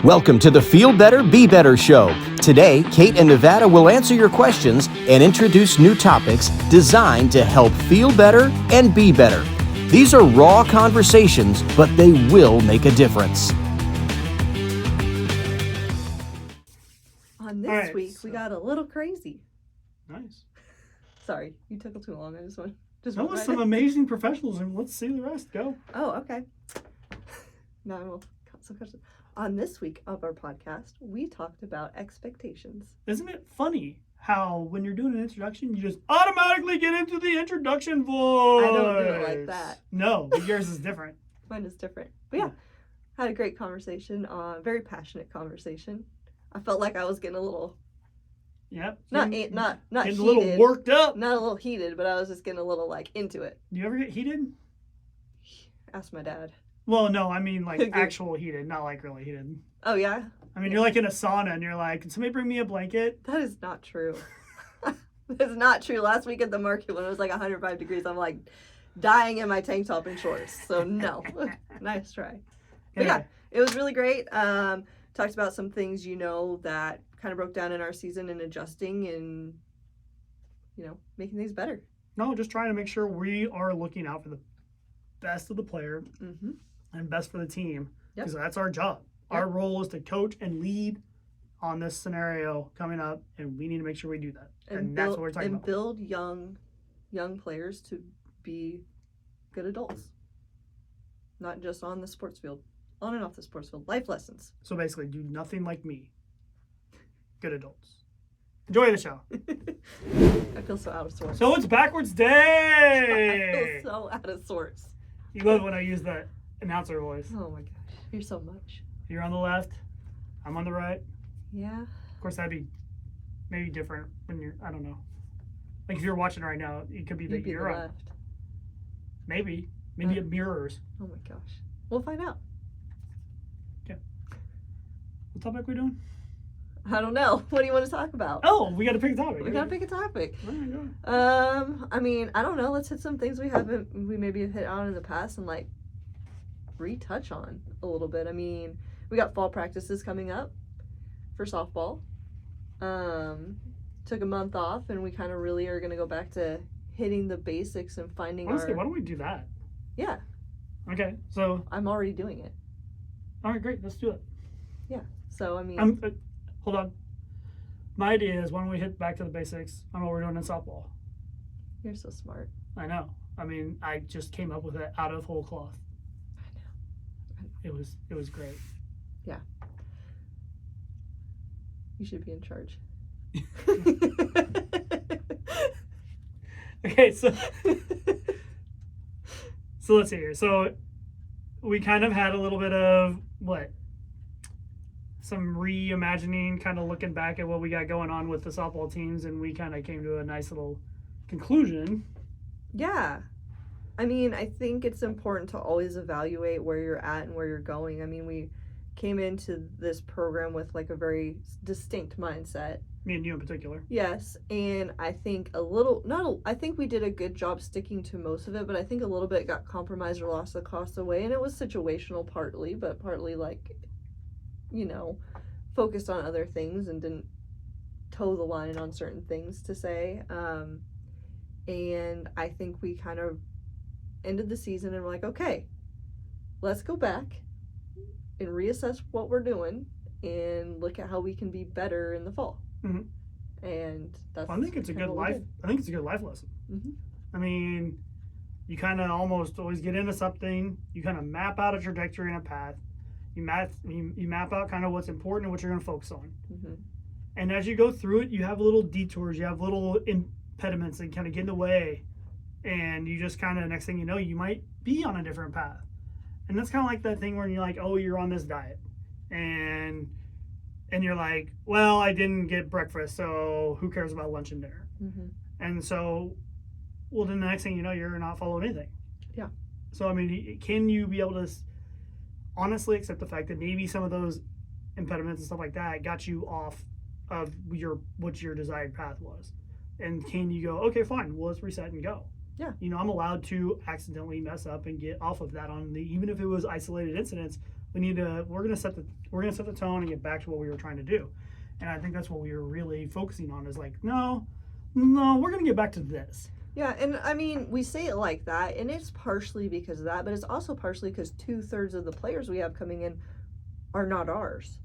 Welcome to the Feel Better, Be Better show. Today, Kate and Nevada will answer your questions and introduce new topics designed to help feel better and be better. These are raw conversations, but they will make a difference. On this week, we got a little crazy. Nice. Sorry, you took too long. I just went. That was some amazing professionals, and let's see the rest. Go. Oh, okay. Now we'll cut some questions. On this week of our podcast, we talked about expectations. Isn't it funny how when you're doing an introduction, you just automatically get into the introduction voice? I don't do it like that. No, but yours is different. Mine is different. But yeah, had a great conversation. Very passionate conversation. I felt like I was getting a little. Yep. Not getting heated. a little worked up. Not a little heated, but I was just getting a little into it. Do you ever get heated? Ask my dad. Well, no, I mean actual heated, not really heated. Oh yeah. I mean, you're in a sauna and you're like, can somebody bring me a blanket? That is not true. That's not true. Last week at the market when it was 105 degrees, I'm dying in my tank top and shorts. So no. Nice try. But yeah, it was really great. Talked about some things that kind of broke down in our season and adjusting and making things better. No, just trying to make sure we are looking out for the best of the player and best for the team, because that's our job. Our role is to coach and lead on this scenario coming up, and we need to make sure we do that. And that's what we're talking about. And build young players to be good adults, not just on the sports field, on and off the sports field. Life lessons. So basically, do nothing like me. Good adults. Enjoy the show. I feel so out of sorts. So it's backwards day. I feel so out of sorts. You love when I use that announcer voice. Oh my gosh, you're so much. You're on the left. I'm on the right. Yeah. Of course, that'd be maybe different when you're, I don't know. If you're watching right now, it could be that you're on. Left. Maybe it mirrors. Oh my gosh. We'll find out. Okay. What topic are we doing? I don't know. What do you want to talk about? Oh, we got to pick a topic. We got to pick a topic. Oh my God. I mean, I don't know. Let's hit some things we maybe have hit on in the past and retouch on a little bit. I mean, we got fall practices coming up for softball. Took a month off, and we kind of really are going to go back to hitting the basics and finding Honestly, why don't we do that? Yeah. Okay, so I'm already doing it. All right, great. Let's do it. Yeah. So I mean, hold on. My idea is, why don't we hit back to the basics on what we're doing in softball? You're so smart. I know. I mean, I just came up with it out of whole cloth. I know. It was great. Yeah. You should be in charge. Okay, so let's see here. So we kind of had a little bit of some reimagining, kind of looking back at what we got going on with the softball teams, and we kind of came to a nice little conclusion. Yeah. I mean, I think it's important to always evaluate where you're at and where you're going. I mean, we came into this program with a very distinct mindset. Me and you in particular. Yes, and I think I think we did a good job sticking to most of it, but I think a little bit got compromised or lost across the way, and it was situational partly, but partly focused on other things and didn't toe the line on certain things to say. And I think we kind of ended the season and we're okay, let's go back and reassess what we're doing and look at how we can be better in the fall. Mm-hmm. And that's. I think it's a good life. I think it's a good life lesson. Mm-hmm. I mean, you kind of almost always get into something. You kind of map out a trajectory and a path. You map out kind of what's important and what you're going to focus on. Mm-hmm. And as you go through it, you have little detours. You have little impediments that kind of get in the way. And you just kind of, next thing you know, you might be on a different path. And that's kind of like that thing where you're oh, you're on this diet. And you're well, I didn't get breakfast, so who cares about lunch and dinner? Mm-hmm. And so, then the next thing you know, you're not following anything. Yeah. So, I mean, can you be able to honestly accept the fact that maybe some of those impediments and stuff like that got you off of what your desired path was? And can you go, okay, fine, well, let's reset and go. Yeah. I'm allowed to accidentally mess up and get off of that even if it was isolated incidents. we're gonna set the tone and get back to what we were trying to do. And I think that's what we were really focusing on, is like, no, we're gonna get back to this. Yeah, and I mean, we say it like that, and it's partially because of that, but it's also partially because 2/3 of the players we have coming in are not ours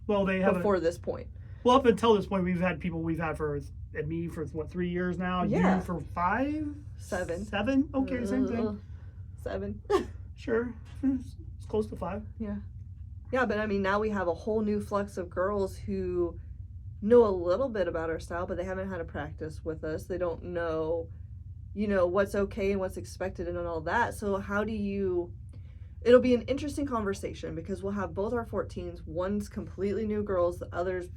Well, they have before this point. well, up until this point, we've had people we've had for at me for what, 3 years now. Yeah. You for 5, 7. 7. Okay, same thing. 7. Sure, it's close to 5. Yeah, but I mean, now we have a whole new flux of girls who know a little bit about our style, but they haven't had a practice with us. They don't know, what's okay and what's expected and all that. So how do you, it'll be an interesting conversation because we'll have both our 14s, one's completely new girls, the other's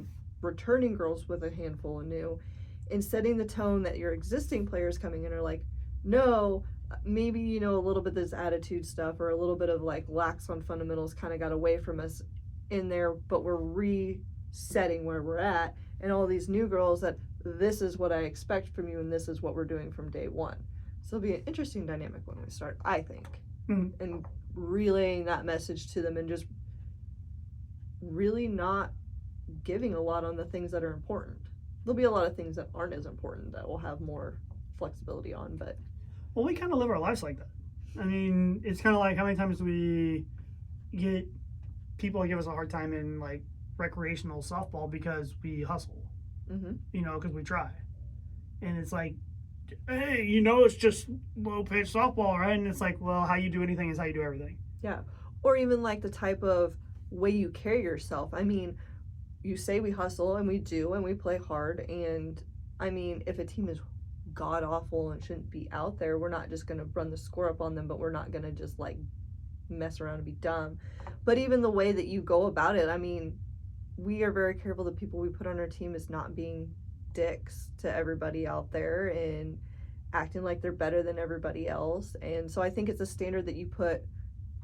returning girls with a handful of new, and setting the tone that your existing players coming in are like, no, maybe, a little bit of this attitude stuff or a little bit of like lax on fundamentals kind of got away from us in there, but we're resetting where we're at, and all these new girls that this is what I expect from you and this is what we're doing from day one. So it'll be an interesting dynamic when we start, I think, and relaying that message to them and just really not giving a lot on the things that are important. There'll be a lot of things that aren't as important that we'll have more flexibility on, but Well, we kind of live our lives like that. I mean, it's kind of like how many times we get people give us a hard time in like recreational softball because we hustle, because we try. And it's like, hey, it's just low pitch softball, right? And it's like, well, how you do anything is how you do everything. Yeah. Or even like the type of way you carry yourself. I mean, you say we hustle, and we do, and we play hard. And I mean, if a team is god awful and shouldn't be out there, we're not just going to run the score up on them, but we're not going to just like mess around and be dumb. But even the way that you go about it, I mean, we are very careful the people we put on our team is not being dicks to everybody out there and acting like they're better than everybody else. And so I think it's a standard that you put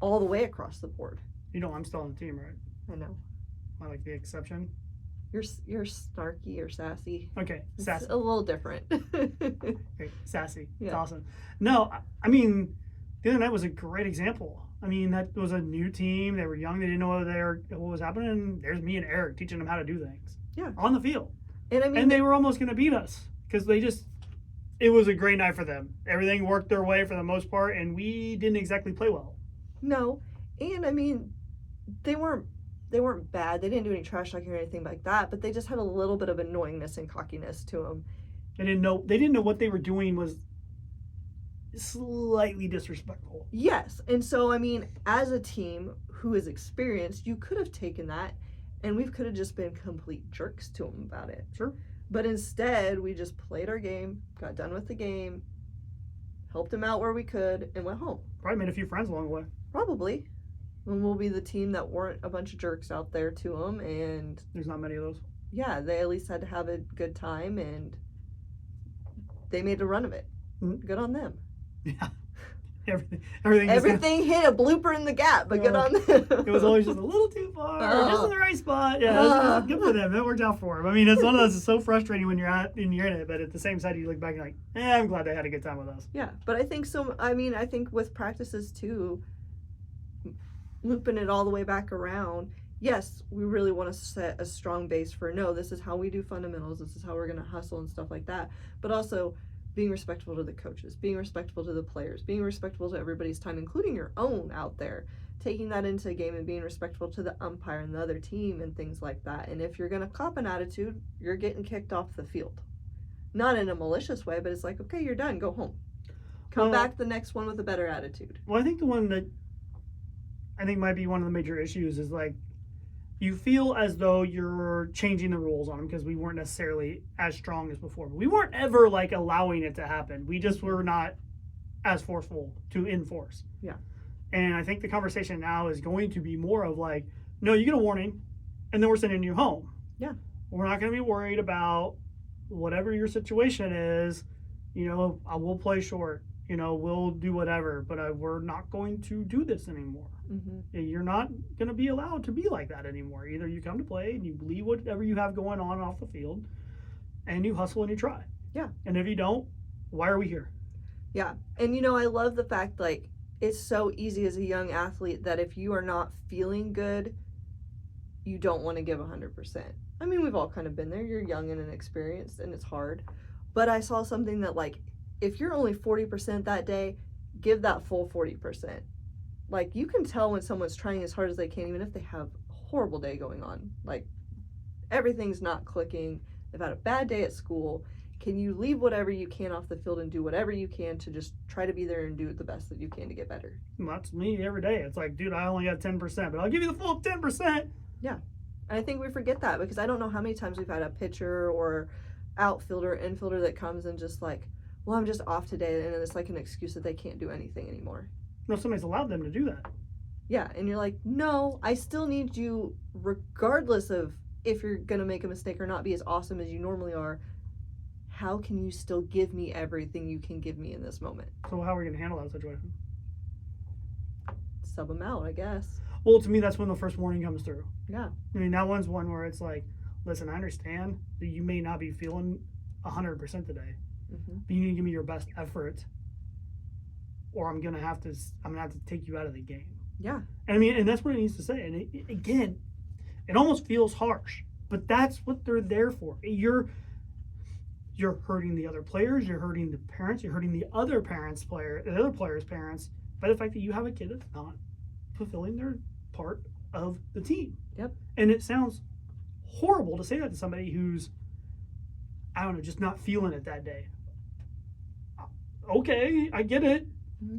all the way across the board. I'm still on the team, right? I know. I like the exception. You're snarky or sassy. Okay, sassy. It's a little different. Okay, sassy. Yeah. It's awesome. No, I mean, the other night was a great example. I mean, that was a new team. They were young. They didn't know what was happening. And there's me and Eric teaching them how to do things. Yeah. On the field. And I mean, And they were almost going to beat us because it was a great night for them. Everything worked their way for the most part, and we didn't exactly play well. no. And I mean, they weren't bad. They didn't do any trash talking or anything like that, but they just had a little bit of annoyingness and cockiness to them. They didn't know what they were doing was slightly disrespectful. Yes. And so, I mean, as a team who is experienced, you could have taken that and we could have just been complete jerks to them about it. Sure. But instead, we just played our game, got done with the game, helped them out where we could, and went home. Probably made a few friends along the way. Probably. And we'll be the team that weren't a bunch of jerks out there to them. And There's not many of those. yeah, they at least had to have a good time and they made a run of it. Mhm. Good on them. Yeah. Everything Hit a blooper in the gap, but good on them. it was always just a little too far, just in the right spot. Yeah, that's good for them. That worked out for them. I mean, it's one of those. It's so frustrating when you're in it, but at the same side, you look back and you're like, I'm glad they had a good time with us. Yeah, but I think so. I mean, I think with practices too, looping it all the way back around. Yes, we really want to set a strong base for this is how we do fundamentals. This is how we're going to hustle and stuff like that. But also being respectful to the coaches, being respectful to the players, being respectful to everybody's time, including your own out there, taking that into a game and being respectful to the umpire and the other team and things like that. And if you're going to cop an attitude, you're getting kicked off the field. Not in a malicious way, but it's like, okay, you're done, go home. Come back the next one with a better attitude. Well, I think the one that I think might be one of the major issues is like, you feel as though you're changing the rules on them because we weren't necessarily as strong as before. But we weren't ever like allowing it to happen. We just were not as forceful to enforce. Yeah. And I think the conversation now is going to be more of like, no, you get a warning and then we're sending you home. Yeah. We're not going to be worried about whatever your situation is. I will play short. We'll do whatever, but we're not going to do this anymore. Mm-hmm. You're not going to be allowed to be like that anymore. Either you come to play and you believe whatever you have going on off the field and you hustle and you try. Yeah. And if you don't, why are we here? Yeah. And I love the fact, like, it's so easy as a young athlete that if you are not feeling good, you don't want to give 100%. I mean, we've all kind of been there. You're young and inexperienced, and it's hard. But I saw something that, like, if you're only 40% that day, give that full 40%. Like, you can tell when someone's trying as hard as they can, even if they have a horrible day going on. Like, everything's not clicking. They've had a bad day at school. Can you leave whatever you can off the field and do whatever you can to just try to be there and do the best that you can to get better? That's me every day. It's like, dude, I only got 10%, but I'll give you the full 10%. Yeah. And I think we forget that because I don't know how many times we've had a pitcher or outfielder, infielder that comes and just like, well, I'm just off today. And it's like an excuse that they can't do anything anymore. No, somebody's allowed them to do that. Yeah. And you're like, no, I still need you regardless of if you're going to make a mistake or not be as awesome as you normally are. How can you still give me everything you can give me in this moment? So how are we going to handle that situation? Sub them out, I guess. Well, to me, that's when the first warning comes through. Yeah. I mean, that one's one where it's like, listen, I understand that you may not be feeling 100% today, but you need to give me your best effort, or I'm gonna have to take you out of the game. Yeah. And I mean, and that's what it needs to say. And again, it almost feels harsh, but that's what they're there for. You're hurting the other players, you're hurting the parents, you're hurting the other players' parents by the fact that you have a kid that's not fulfilling their part of the team. Yep. And it sounds horrible to say that to somebody who's, I don't know, just not feeling it that day. Okay, I get it. Mm-hmm.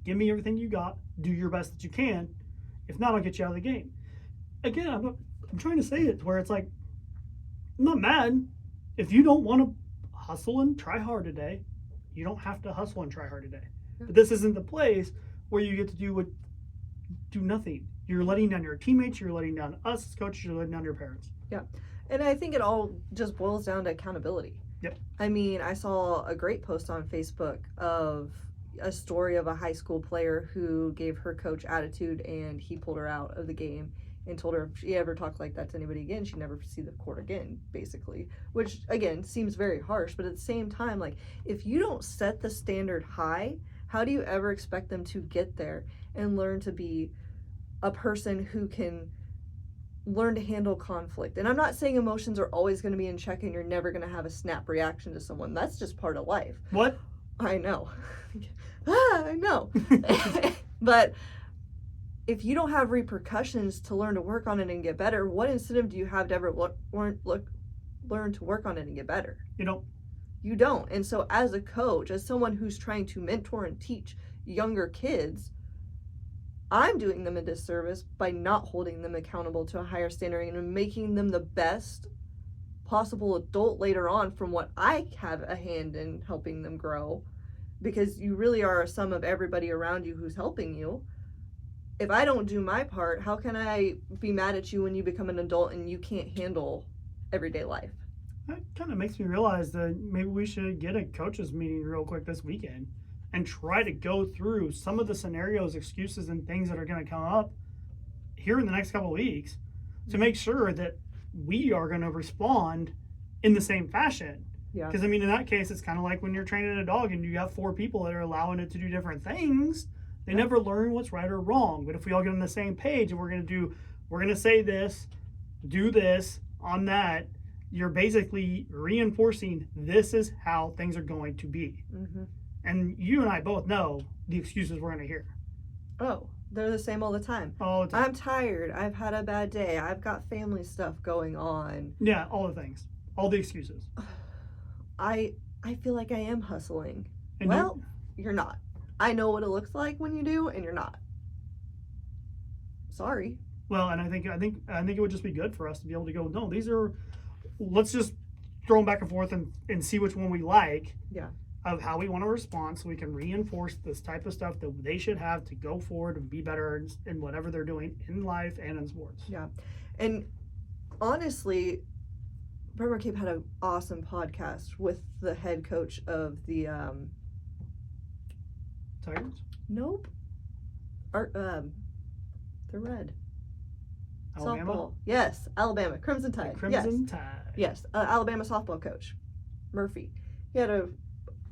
Give me everything you got. Do your best that you can. If not, I'll get you out of the game. Again, I'm trying to say it where it's like, I'm not mad. If you don't want to hustle and try hard today, you don't have to hustle and try hard today. Yeah. But this isn't the place where you get to do nothing. You're letting down your teammates, you're letting down us as coaches, you're letting down your parents. Yeah. And I think it all just boils down to accountability. Yep. I mean, I saw a great post on Facebook of a story of a high school player who gave her coach attitude and he pulled her out of the game and told her if she ever talked like that to anybody again, she'd never see the court again, basically. Which, again, seems very harsh, but at the same time, like, if you don't set the standard high, how do you ever expect them to get there and learn to be a person who can learn to handle conflict? And I'm not saying emotions are always going to be in check and you're never going to have a snap reaction to someone. That's just part of life. What? I know. I know. But if you don't have repercussions to learn to work on it and get better, what incentive do you have to ever learn to work on it and get better? You don't. And so as a coach, as someone who's trying to mentor and teach younger kids, I'm doing them a disservice by not holding them accountable to a higher standard and making them the best possible adult later on from what I have a hand in helping them grow, because you really are a sum of everybody around you who's helping you. If I don't do my part, how can I be mad at you when you become an adult and you can't handle everyday life? That kind of makes me realize that maybe we should get a coaches meeting real quick this weekend and try to go through some of the scenarios, excuses, and things that are going to come up here in the next couple of weeks to make sure that we are going to respond in the same fashion. Yeah. Because, I mean, in that case, it's kind of like when you're training a dog and you have 4 people that are allowing it to do different things. They never learn what's right or wrong. But if we all get on the same page and we're going to say this, do this, on that, you're basically reinforcing this is how things are going to be. Mm-hmm. And you and I both know the excuses we're going to hear. Oh, they're the same all the time. All the time. I'm tired. I've had a bad day. I've got family stuff going on. Yeah, all the things. All the excuses. I feel like I am hustling. And well, you're not. I know what it looks like when you do, and you're not. Sorry. Well, and I think it would just be good for us to be able to go, no, these are, let's just throw them back and forth and see which one we like. Yeah. Of how we want to respond so we can reinforce this type of stuff that they should have to go forward and be better in whatever they're doing in life and in sports. Yeah. And honestly, Bremer Cape had an awesome podcast with the head coach of the Tigers? Nope. The Red. Alabama? Softball. Yes, Alabama. Crimson Tide. Crimson Tide. Yes, Alabama softball coach, Murphy. He had an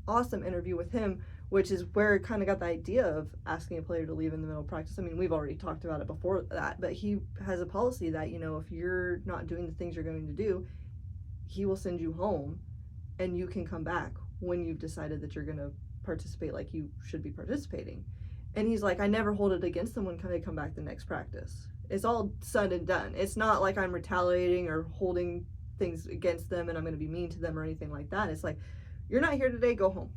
awesome interview with him which is where it kind of got the idea of asking a player to leave in the middle of practice. I mean, we've already talked about it before that, but he has a policy that, you know, if you're not doing the things you're going to do, he will send you home and you can come back when you've decided that you're going to participate like you should be participating. And he's like, I never hold it against them when they come back the next practice. It's all said and done. It's not like I'm retaliating or holding things against them and I'm going to be mean to them or anything like that. It's like, you're not here today, go home.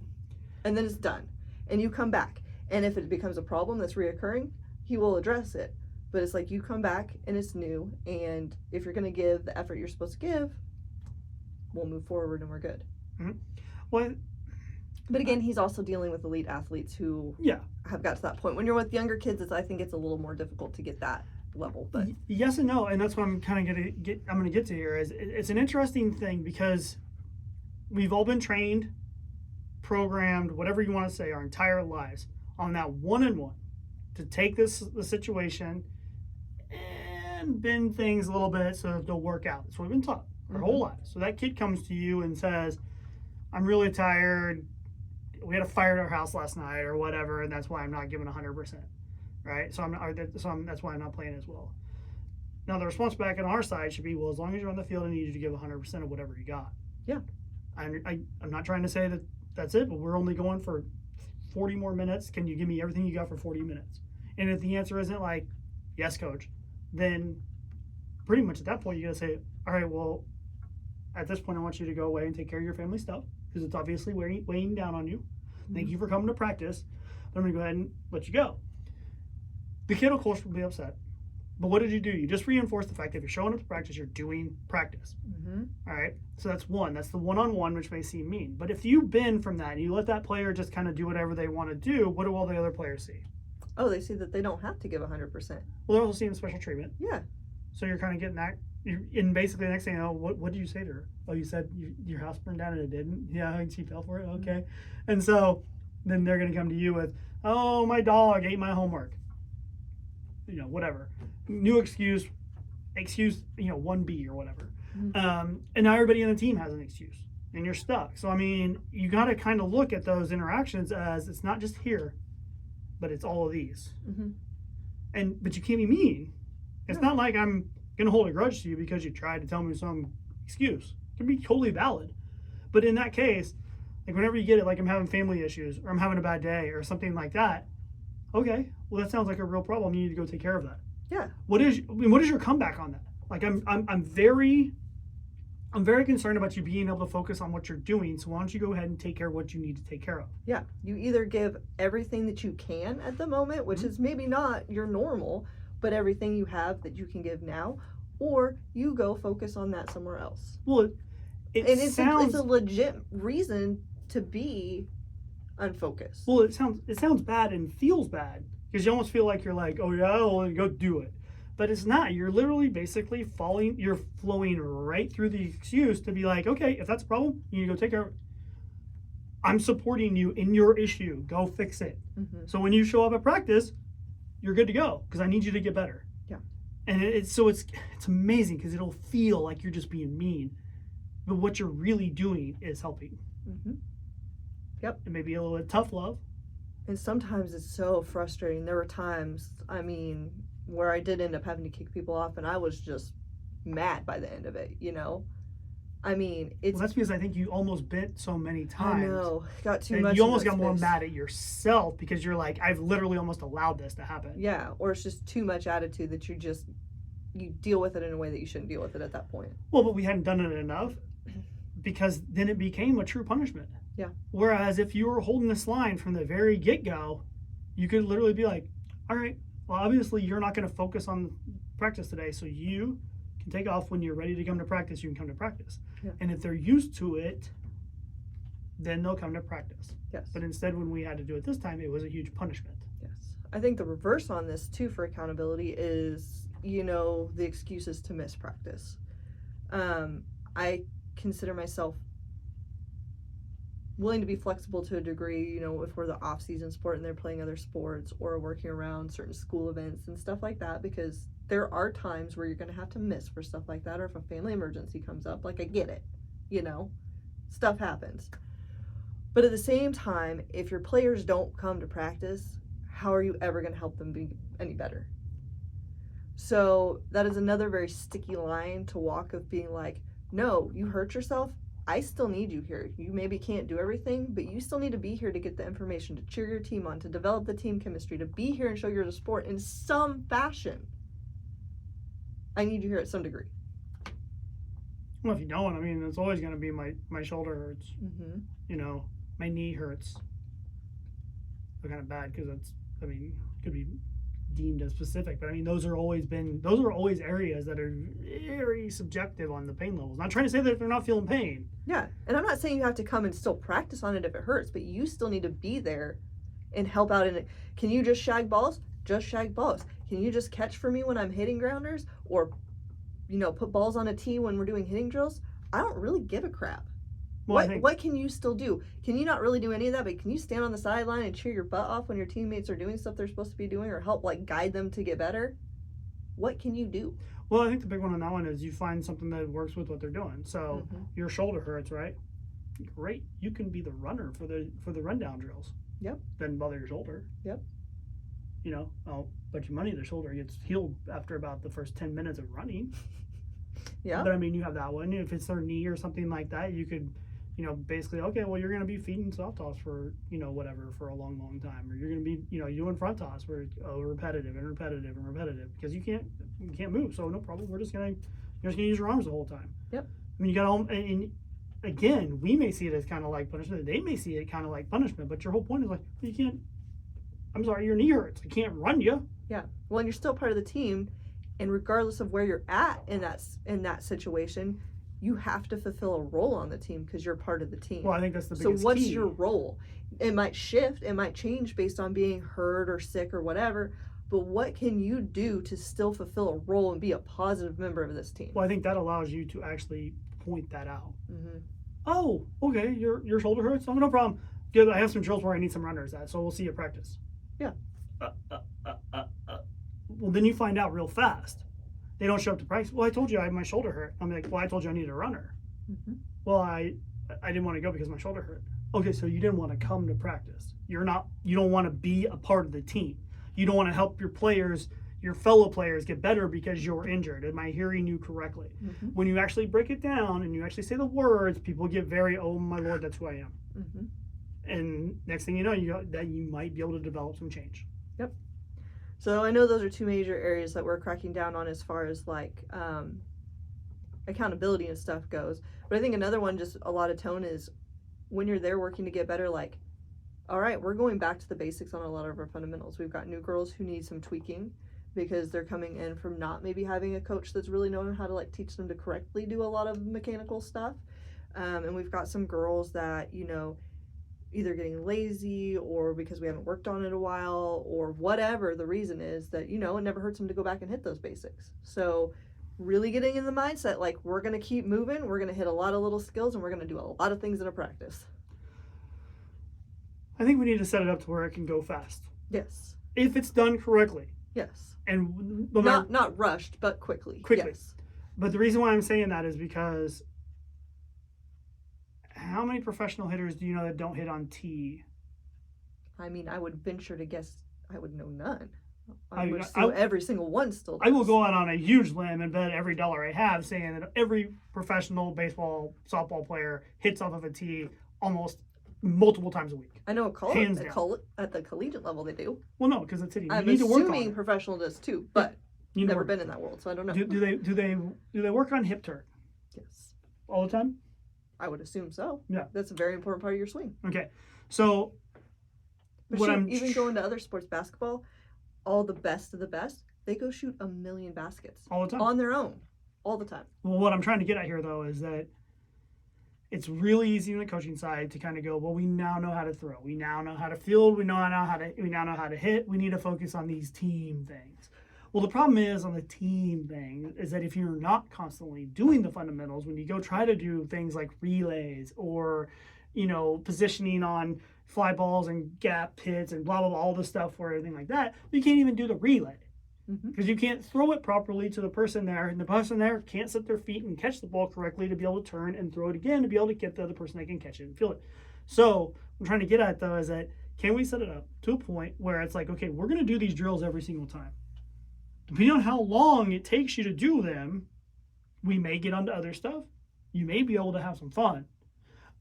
And then it's done. And you come back. And if it becomes a problem that's reoccurring, he will address it. But it's like, you come back and it's new. And if you're going to give the effort you're supposed to give, we'll move forward and we're good. Mm-hmm. Well, but again, he's also dealing with elite athletes who have got to that point. When you're with younger kids, I think it's a little more difficult to get that level. But yes and no, and that's what I'm kind of going to get to here. Is it's an interesting thing because we've all been trained, programmed, whatever you want to say, our entire lives on that one-on-one to take the situation and bend things a little bit so that they'll work out. That's what we've been taught our whole lives. So that kid comes to you and says, I'm really tired. We had a fire at our house last night or whatever, and that's why I'm not giving 100%. Right? That's why I'm not playing as well. Now, the response back on our side should be, well, as long as you're on the field, I need you to give 100% of whatever you got. Yeah. I'm not trying to say that that's it, but we're only going for 40 more minutes. Can you give me everything you got for 40 minutes? And if the answer isn't like, yes, coach, then pretty much at that point, you got to say, all right, well, at this point, I want you to go away and take care of your family stuff because it's obviously weighing down on you. Thank you for coming to practice. I'm going to go ahead and let you go. The kid, of course, will be upset. But what did you do? You just reinforced the fact that if you're showing up to practice, you're doing practice. Mm-hmm. All right? So that's one. That's the one-on-one, which may seem mean. But if you bend from that and you let that player just kind of do whatever they want to do, what do all the other players see? Oh, they see that they don't have to give 100%. Well, they're also seeing special treatment. Yeah. So you're kind of getting that. And basically the next thing you know, what did you say to her? Oh, you said your house burned down and it didn't? Yeah, and she fell for it? Okay. Mm-hmm. And so then they're going to come to you with, oh, my dog ate my homework. You know, whatever. New excuse, 1B or whatever. Mm-hmm. And now everybody on the team has an excuse. And you're stuck. So, I mean, you got to kind of look at those interactions as it's not just here, but it's all of these. Mm-hmm. But you can't be mean. It's not like I'm going to hold a grudge to you because you tried to tell me some excuse. It can be totally valid. But in that case, like whenever you get it, like I'm having family issues or I'm having a bad day or something like that, okay, well, that sounds like a real problem. You need to go take care of that. Yeah. What is your comeback on that? Like I'm very concerned about you being able to focus on what you're doing. So why don't you go ahead and take care of what you need to take care of? Yeah. You either give everything that you can at the moment, which is maybe not your normal, but everything you have that you can give now, or you go focus on that somewhere else. Well, it's a legit reason to be unfocused. Well, it sounds bad and feels bad because you almost feel like you're like, oh yeah, well, go do it. But it's not. You're literally basically you're flowing right through the excuse to be like, okay, if that's a problem, you need to go take care of it. I'm supporting you in your issue. Go fix it. Mm-hmm. So when you show up at practice, you're good to go because I need you to get better. Yeah. And it's amazing because it'll feel like you're just being mean, but what you're really doing is helping. Mm-hmm. Yep. It may be a little bit tough love. And sometimes it's so frustrating. There were times, I mean, where I did end up having to kick people off and I was just mad by the end of it, you know? I mean, that's because I think you almost bent so many times. I know. Got too much. You almost got more mad at yourself because you're like, I've literally almost allowed this to happen. Yeah, or it's just too much attitude that you deal with it in a way that you shouldn't deal with it at that point. Well, but we hadn't done it enough because then it became a true punishment. Yeah. Whereas if you were holding this line from the very get-go, you could literally be like, all right, well, obviously you're not going to focus on practice today, so you can take off when you're ready to come to practice. You can come to practice. Yeah. And if they're used to it, then they'll come to practice. Yes. But instead, when we had to do it this time, it was a huge punishment. Yes. I think the reverse on this, too, for accountability is, the excuses to miss practice. I consider myself willing to be flexible to a degree, if we're the off-season sport and they're playing other sports or working around certain school events and stuff like that, because there are times where you're going to have to miss for stuff like that, or if a family emergency comes up, like I get it, stuff happens. But at the same time, if your players don't come to practice, how are you ever going to help them be any better? So that is another very sticky line to walk of being like, no, you hurt yourself. I still need you here. You maybe can't do everything, but you still need to be here to get the information, to cheer your team on, to develop the team chemistry, to be here and show you're the sport in some fashion. I need you here at some degree. Well, if you don't, I mean, it's always going to be my shoulder hurts. Mm-hmm. You know, my knee hurts. They're kind of bad because that's, I mean, could be deemed as specific, but I mean, those are always areas that are very subjective on the pain levels. Not trying to say that they're not feeling pain. Yeah, and I'm not saying you have to come and still practice on it if it hurts, but you still need to be there and help out in it. Can you just shag balls? Just shag balls. Can you just catch for me when I'm hitting grounders, or put balls on a tee when we're doing hitting drills? I don't really give a crap. Well, what can you still do? Can you not really do any of that, but can you stand on the sideline and cheer your butt off when your teammates are doing stuff they're supposed to be doing, or help guide them to get better? What can you do? Well, I think the big one on that one is you find something that works with what they're doing. So your shoulder hurts, right? Great. You can be the runner for the rundown drills. Yep. Doesn't bother your shoulder. Yep. I'll bet you money the shoulder gets healed after about the first 10 minutes of running. Yeah. But I mean, you have that one. If it's their knee or something like that, you could, basically, okay, well, you're going to be feeding soft toss for, whatever, for a long, long time. Or you're going to be, doing front toss where it's repetitive and repetitive and repetitive because you can't move. So no problem. You're just going to use your arms the whole time. Yep. I mean, you got all, and again, we may see it as kind of like punishment. They may see it kind of like punishment, but your whole point is like, you can't, I'm sorry, your knee hurts. I can't run you. Yeah. Well, and you're still part of the team, and regardless of where you're at in that situation, you have to fulfill a role on the team because you're part of the team. Well, I think that's the biggest So what's key. your role? It might shift, it might change based on being hurt or sick or whatever, but what can you do to still fulfill a role and be a positive member of this team? Well, I think that allows you to actually point that out. Mm-hmm. Oh, okay, your shoulder hurts? Oh, no problem. Good, I have some drills where I need some runners at, so we'll see you practice. Yeah. Well, then you find out real fast. They don't show up to practice. Well, I told you my shoulder hurt. I'm like, well, I told you I needed a runner. Mm-hmm. Well, I didn't want to go because my shoulder hurt. Okay, so you didn't want to come to practice. You don't want to be a part of the team. You don't want to help your players, your fellow players get better because you're injured. Am I hearing you correctly? Mm-hmm. When you actually break it down and you actually say the words, people get very, oh my Lord, that's who I am. Mm-hmm. And next thing you know, you might be able to develop some change. Yep. So I know those are two major areas that we're cracking down on as far as accountability and stuff goes. But I think another one, just a lot of tone, is when you're there working to get better, all right, we're going back to the basics on a lot of our fundamentals. We've got new girls who need some tweaking because they're coming in from not maybe having a coach that's really knowing how to teach them to correctly do a lot of mechanical stuff. And we've got some girls that, either getting lazy or because we haven't worked on it in a while or whatever the reason is, that it never hurts them to go back and hit those basics. So really getting in the mindset we're going to keep moving, we're going to hit a lot of little skills, and we're going to do a lot of things in a practice. I think we need to set it up to where it can go fast. Yes. If it's done correctly. Yes. And not rushed, but quickly. Yes. But the reason why I'm saying that is because how many professional hitters do you know that don't hit on tee? I mean, I would venture to guess I would know none. I Every single one still does. I will go out on a huge limb and bet every dollar I have saying that every professional baseball, softball player hits off of a tee almost multiple times a week. I know at the collegiate level they do. Well, no, because it's hitting. I'm you need to work on assuming it. professional does too, but You've never been in that world, so I don't know. Do they work on hip turn Yes. all the time? I would assume so. Yeah. That's a very important part of your swing. Okay, so But even going to other sports, basketball, all the best of the best, they go shoot 1 million baskets all the time on their own, all the time. Well, what I'm trying to get at here though is that it's really easy on the coaching side to kind of go, well, we now know how to throw, we now know how to field, we now know how to hit. We need to focus on these team things. Well, the problem is on the team thing is that if you're not constantly doing the fundamentals, when you go try to do things like relays or, positioning on fly balls and gap pits and blah, blah, blah, all the stuff or everything like that, you can't even do the relay because you can't throw it properly to the person there. And the person there can't set their feet and catch the ball correctly to be able to turn and throw it again to be able to get the other person that can catch it and feel it. So I'm trying to get at, though, is that can we set it up to a point where it's like, okay, we're going to do these drills every single time. Depending on how long it takes you to do them, we may get onto other stuff. You may be able to have some fun.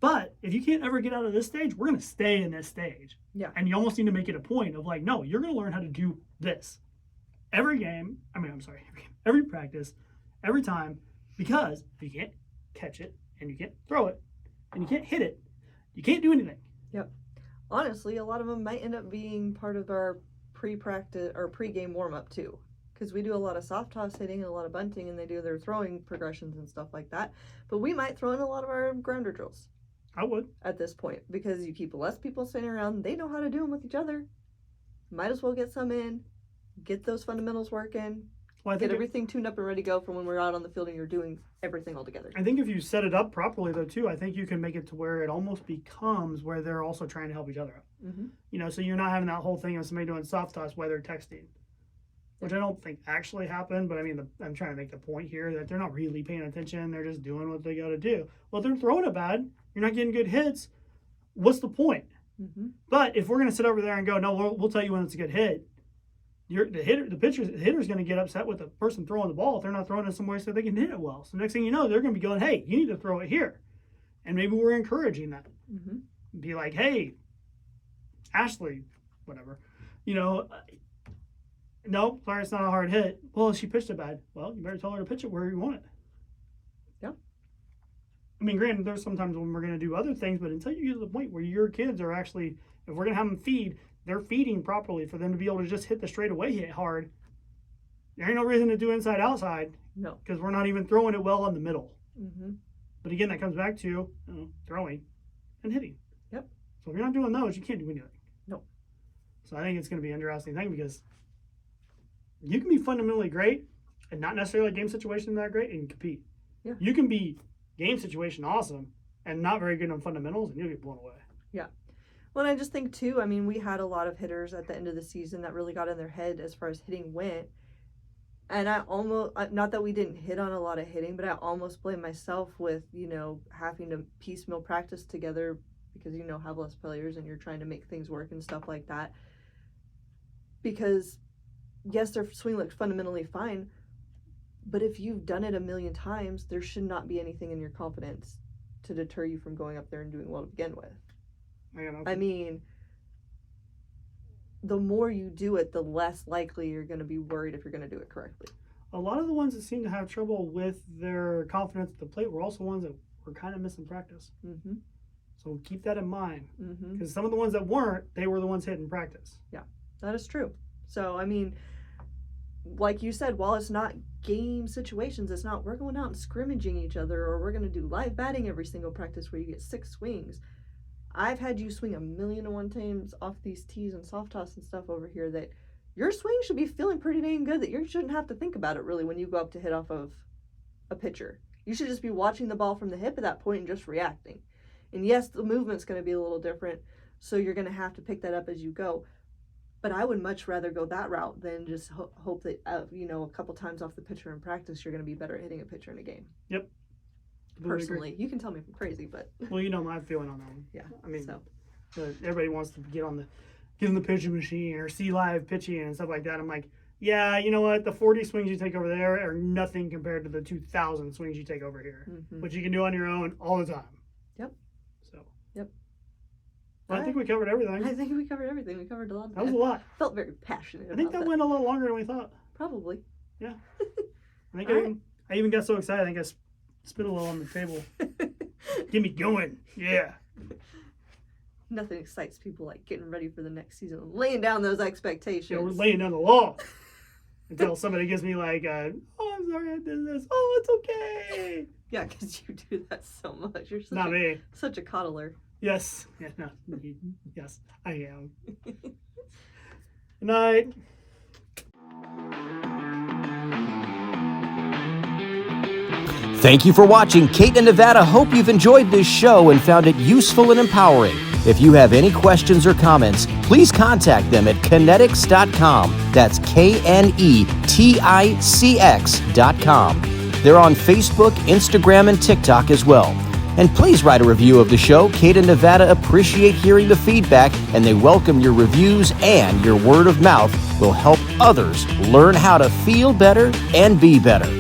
But if you can't ever get out of this stage, we're going to stay in this stage. Yeah. And you almost need to make it a point of like, no, you're going to learn how to do this. Every practice, every time, because if you can't catch it and you can't throw it and you can't hit it, you can't do anything. Yep. Honestly, a lot of them might end up being part of our pre-practice or pre-game warm-up too. Because we do a lot of soft toss hitting and a lot of bunting, and they do their throwing progressions and stuff like that. But we might throw in a lot of our grounder drills. I would. At this point, because you keep less people sitting around, they know how to do them with each other. Might as well get some in, get those fundamentals working, get everything tuned up and ready to go for when we're out on the field and you're doing everything all together. I think if you set it up properly, though, too, I think you can make it to where it almost becomes where they're also trying to help each other out. Mm-hmm. So you're not having that whole thing of somebody doing soft toss while they're texting. Which I don't think actually happened, but I mean, I'm trying to make the point here that they're not really paying attention. They're just doing what they got to do. Well, if they're throwing it bad, you're not getting good hits. What's the point? Mm-hmm. But if we're going to sit over there and go, no, we'll tell you when it's a good hit. The hitter's going to get upset with the person throwing the ball if they're not throwing it some way so they can hit it well. So next thing you know, they're going to be going, hey, you need to throw it here. And maybe we're encouraging that. Mm-hmm. Be like, hey, Ashley, whatever, no, sorry, it's not a hard hit. Well, she pitched it bad. Well, you better tell her to pitch it where you want it. Yeah. I mean, granted, there's sometimes when we're going to do other things, but until you get to the point where your kids are actually, if we're going to have them feed, they're feeding properly for them to be able to just hit the straightaway hit hard. There ain't no reason to do inside outside. No. Because we're not even throwing it well in the middle. Mm-hmm. But again, that comes back to throwing and hitting. Yep. So if you're not doing those, you can't do anything. No. So I think it's going to be an interesting thing because you can be fundamentally great and not necessarily game situation that great and compete. Yeah. You can be game situation awesome and not very good on fundamentals and you'll get blown away. Yeah. Well, and I just think too, I mean, we had a lot of hitters at the end of the season that really got in their head as far as hitting went. And I almost, not that we didn't hit on a lot of hitting, but I almost blame myself with, having to piecemeal practice together because, have less players and you're trying to make things work and stuff like that. Because yes, their swing looks fundamentally fine, but if you've done it a million times, there should not be anything in your confidence to deter you from going up there and doing well to begin with. I mean, the more you do it, the less likely you're going to be worried if you're going to do it correctly. A lot of the ones that seem to have trouble with their confidence at the plate were also ones that were kind of missing practice. Mm-hmm. So keep that in mind. Mm-hmm. Because some of the ones that weren't, they were the ones hitting practice. Yeah, that is true. So, I mean, like you said, while it's not game situations, it's not we're going out and scrimmaging each other or we're going to do live batting every single practice where you get 6 swings. I've had you swing 1,000,001 times off these tees and soft toss and stuff over here that your swing should be feeling pretty dang good that you shouldn't have to think about it really when you go up to hit off of a pitcher. You should just be watching the ball from the hip at that point and just reacting. And yes, the movement's going to be a little different, so you're going to have to pick that up as you go. But I would much rather go that route than just hope that, a couple times off the pitcher in practice, you're going to be better at hitting a pitcher in a game. Yep. Personally, you can tell me if I'm crazy, but well, my feeling on that one. Yeah. I mean, everybody wants to get in the pitching machine or see live pitching and stuff like that. I'm like, yeah, you know what? The 40 swings you take over there are nothing compared to the 2,000 swings you take over here, which you can do on your own all the time. Yep. So. Yep. Well, I think we covered everything. I think we covered everything. We covered a lot. That was a lot. Felt very passionate. I think that went a lot longer than we thought. Probably. Yeah. I think I even got so excited. I think I spit a little on the table. Get me going. Yeah. Nothing excites people like getting ready for the next season, laying down those expectations. Yeah, we're laying down the law. Until somebody gives me like, oh, I'm sorry I did this. Oh, it's okay. Yeah, because you do that so much. You're such a coddler. Yes. Yeah, no. Yes, I am. Good night. Thank you for watching Kate and Nevada. Hope you've enjoyed this show and found it useful and empowering. If you have any questions or comments, please contact them at Kinetics.com. That's KNETICX.com. They're on Facebook, Instagram, and TikTok as well. And please write a review of the show. Kate and Nevada appreciate hearing the feedback, and they welcome your reviews, and your word of mouth will help others learn how to feel better and be better.